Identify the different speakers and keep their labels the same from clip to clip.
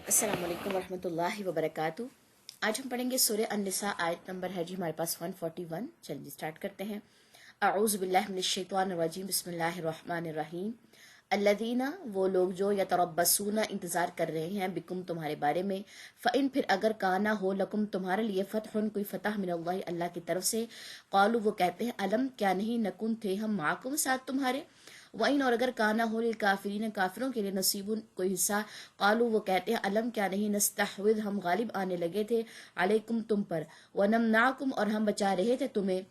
Speaker 1: अस्सलाम वालेकुम वरहमतुल्लाहि वबरकातुह। आज हम पढ़ेंगे सूरह अन-निसा, आयत नंबर है जी हमारे पास 141। चलिए स्टार्ट करते हैं। अऊज़ु बिल्लाहि मिनश शैतानिर रजीम, बिस्मिल्लाहिर रहमानिर रहीम। अल्लज़ीना, वो लोग जो यतरब्बसूना, इंतजार कर रहे हैं, बिकुम, तुम्हारे बारे में, फ़इन, फिर अगर काना हो, लकुम, तुम्हारे लिए, फ़तहुन, कोई फ़तह, मिनल्लाहि, अल्लाह की तरफ से, क़ालू, वो कहते हैं, अलम, क्या नहीं, नकुन, थे हम, माकुम, साथ तुम्हारे, वइन, और अगर काना हो, लिल काफिरीन, काफिरों के लिए, नसीबुन, कोई हिस्सा, कालू, वो कहते हैं, अलम, क्या नहीं, नस्तहविद, हम गालिब आने लगे थे, अलैकुम, तुम पर, वनमनाकुम, और हम बचा रहे थे तुम्हें,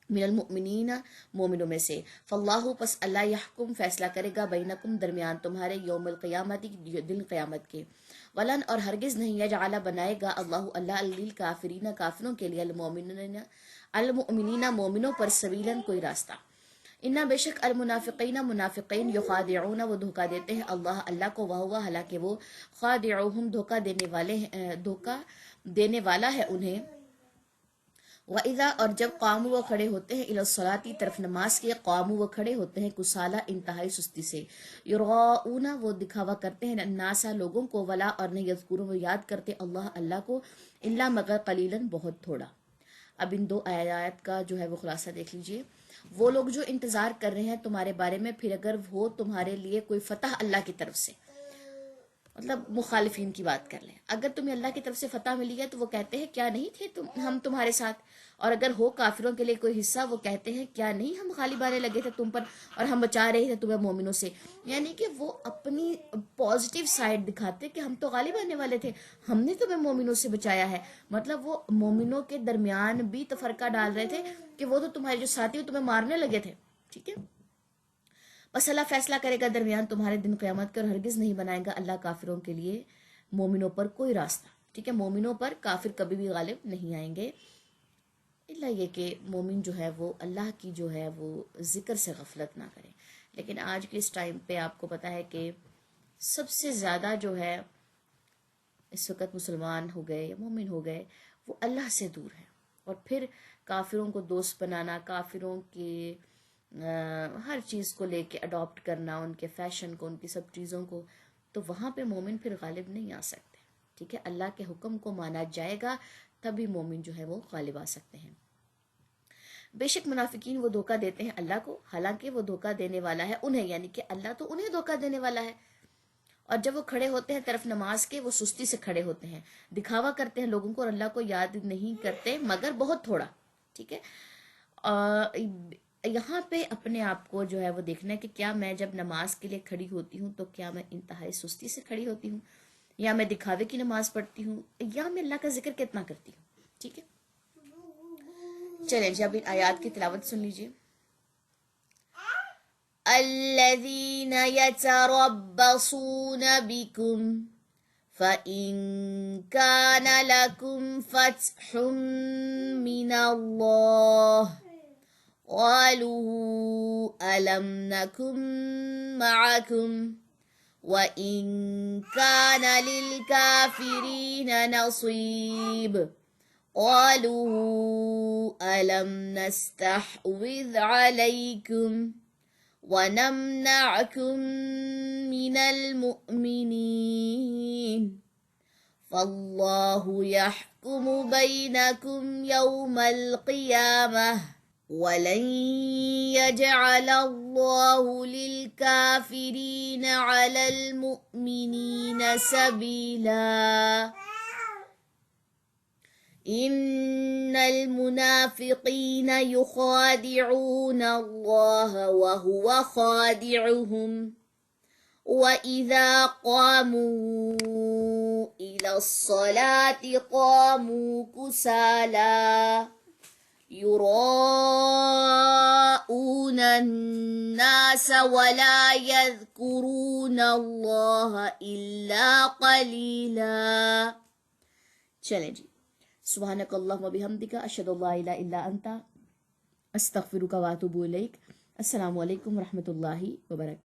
Speaker 1: मिनल मुमिनीना, मोमिनों में से, फल्लाहु, पस अल्लाह, यहकुम, फैसला करेगा, बैनकुम, दरमियान तुम्हारे, यौमुल क़ियामती, दिन क़यामत के, वलन, और हरगिज नहीं, यजअल, बनाएगा, अल्लाहु, अल्लाह, लिल काफिरीना, काफिरों के लिए, अल मुमिनीना, मोमिनों पर, सबीलन, कोई रास्ता। इन्ना, बेशक, अल मुनाफिकीना, मुनाफिकीन, युखादिऊना, वो धोखा देते हैं, अल्लाह, अल्लाह को, वह हुआ, हालांकि वो, खादिऊहुम, धोखा देने वाले हैं, धोखा देने वाला है उन्हें। वइज़ा, और जब कामू, वो खड़े होते हैं, इलस्सलाती, तरफ नमाज के, कामू, वो खड़े होते हैं, कुसाला, इंतहाई सुस्ती से, युराऊना, वो दिखावा करते हैं, अन्नासा, लोगों को, वला, और नहीं, यज़कुरून, वो याद करते अल्लाह, अल्लाह को, इल्ला, मगर, कलीलन, बहुत थोड़ा। अब इन दो आयत का जो है वो खुलासा देख लीजिए। वो लोग जो इंतजार कर रहे हैं तुम्हारे बारे में, फिर अगर वो तुम्हारे लिए कोई फतह अल्लाह की तरफ से, मतलब मुखालिफिन की बात कर लें, अगर तुम्हें अल्लाह की तरफ से फतह मिली है तो वो कहते हैं क्या नहीं थे हम तुम्हारे साथ, और अगर हो काफिरों के लिए कोई हिस्सा, वो कहते हैं क्या नहीं हम गालिब आने लगे थे तुम पर और हम बचा रहे थे तुम्हें मोमिनों से। यानी कि वो अपनी पॉजिटिव साइड दिखाते कि हम तो गालिब आने वाले थे, हमने तुम्हें मोमिनों से बचाया है। मतलब वो मोमिनों के दरमियान भी तफरका डाल रहे थे कि वो तो तुम्हारे जो साथी वो तुम्हें मारने लगे थे। ठीक है, बस अल्लाह फैसला करेगा दरमियान तुम्हारे दिन क़यामत के, और हरगिज नहीं बनाएगा अल्लाह काफिरों के लिए, मोमिनों पर, कोई रास्ता। ठीक है, मोमिनों पर काफिर कभी भी गालिब नहीं आएंगे, इल्ला ये कि मोमिन जो है वो अल्लाह की जो है वो जिक्र से गफलत ना करें। लेकिन आज के इस टाइम पे आपको पता है कि सबसे ज़्यादा जो है इस वक्त मुसलमान हो गए या मोमिन हो गए वो अल्लाह से दूर है, और फिर काफिरों को दोस्त बनाना, काफिरों के हर चीज़ को लेके अडॉप्ट करना, उनके फैशन को, उनकी सब चीज़ों को, तो वहाँ पे मोमिन फिर गालिब नहीं आ सकते। ठीक है, अल्लाह के हुक्म को माना जाएगा तभी मोमिन जो है वो गालिब आ सकते हैं। बेशक मुनाफिकीन, वो धोखा देते हैं अल्लाह को, हालांकि वो धोखा देने वाला है उन्हें, यानी कि अल्लाह तो उन्हें धोखा देने वाला है। और जब वो खड़े होते हैं तरफ नमाज के, वो सुस्ती से खड़े होते हैं, दिखावा करते हैं लोगों को, और अल्लाह को याद नहीं करते मगर बहुत थोड़ा। ठीक है, यहाँ पे अपने आप को जो है वो देखना है कि क्या मैं जब नमाज के लिए खड़ी होती हूँ तो क्या मैं इंतहाई सुस्ती से खड़ी होती हूँ, या मैं दिखावे की नमाज पढ़ती हूँ, या मैं अल्लाह का जिक्र कितना करती हूँ। ठीक है, चलें जब इन आयात की तिलावत सुन लीजिए। अल्लज़ीना यतरब्बसून बिकुम फ़इन कान लकुम फ़त्हुम मिनल्लाह क़ालू अलम नकुम मअकुम वइन कान लिलकाफ़िरीन नसीब क़ालू अलम नस्तहविज़ अलैकुम वनमनअकुम मिनल मुमिनीन फल्लाहु यहकुमु बैनकुम यौमल क़ियामह वलन यजअलल्लाहु लिलकाफिरीन अलल मुमिनीन सबीला इन्नल मुनाफिकीन युखादिऊन अल्लाह वहुवा खादिउहुम वइज़ा क़ामू इलस्सलाति क़ामू कुसाला युराऊन अन्नास वला यज़कुरून अल्लाह इल्ला क़लीला। चलें जी, सुब्हानकल्लाहुम्मा बिहम्दिका अशहदु अल्ला इलाहा इल्ला अंता अस्तगफिरुका व अतूबु इलैक। अस्सलामु अलैकुम रहमतुल्लाहि व बरकातुहू।